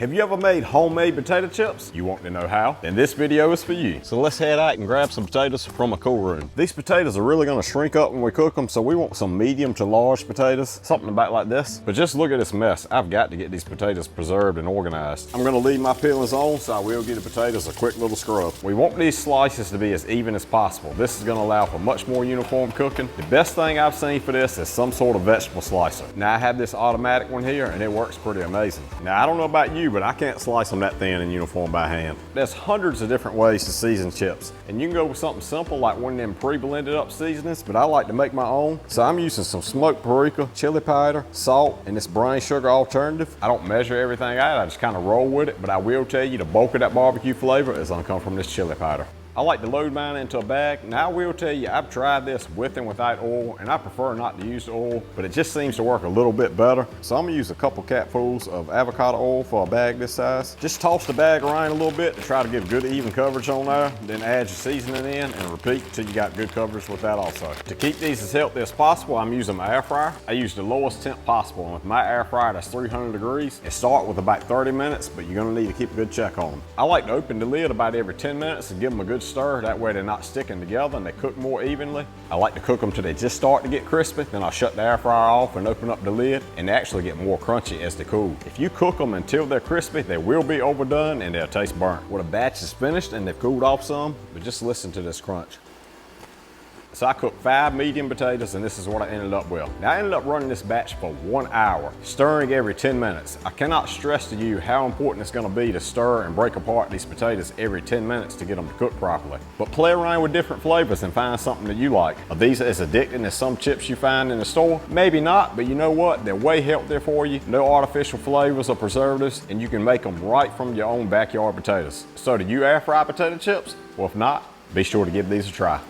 Have you ever made homemade potato chips? You want to know how? Then this video is for you. So let's head out and grab some potatoes from a cool room. These potatoes are really gonna shrink up when we cook them, so we want some medium to large potatoes, something about like this. But just look at this mess. I've got to get these potatoes preserved and organized. I'm gonna leave my peelings on, so I will give the potatoes a quick little scrub. We want these slices to be as even as possible. This is gonna allow for much more uniform cooking. The best thing I've seen for this is some sort of vegetable slicer. Now I have this automatic one here and it works pretty amazing. Now I don't know about you, but I can't slice them that thin and uniform by hand. There's hundreds of different ways to season chips, and you can go with something simple like one of them pre-blended up seasonings, but I like to make my own. So I'm using some smoked paprika, chili powder, salt, and this brown sugar alternative. I don't measure everything out, I just kind of roll with it, but I will tell you the bulk of that barbecue flavor is gonna come from this chili powder. I like to load mine into a bag. Now I will tell you, I've tried this with and without oil, and I prefer not to use oil, but it just seems to work a little bit better. So I'm gonna use a couple capfuls of avocado oil for a bag this size. Just toss the bag around a little bit to try to give good even coverage on there, then add your seasoning in and repeat until you got good coverage with that also. To keep these as healthy as possible, I'm using my air fryer. I use the lowest temp possible, and with my air fryer that's 300 degrees, it start with about 30 minutes, but you're gonna need to keep a good check on them. I like to open the lid about every 10 minutes and give them a good stir. That way they're not sticking together and they cook more evenly. I like to cook them till they just start to get crispy. Then I'll shut the air fryer off and open up the lid, and they actually get more crunchy as they cool. If you cook them until they're crispy, they will be overdone and they'll taste burnt. When a batch is finished and they've cooled off some, but just listen to this crunch. So I cooked 5 medium potatoes, and this is what I ended up with. Now I ended up running this batch for 1 hour, stirring every 10 minutes. I cannot stress to you how important it's gonna be to stir and break apart these potatoes every 10 minutes to get them to cook properly. But play around with different flavors and find something that you like. Are these as addicting as some chips you find in the store? Maybe not, but you know what? They're way healthier for you. No artificial flavors or preservatives, and you can make them right from your own backyard potatoes. So do you air fry potato chips? Well, if not, be sure to give these a try.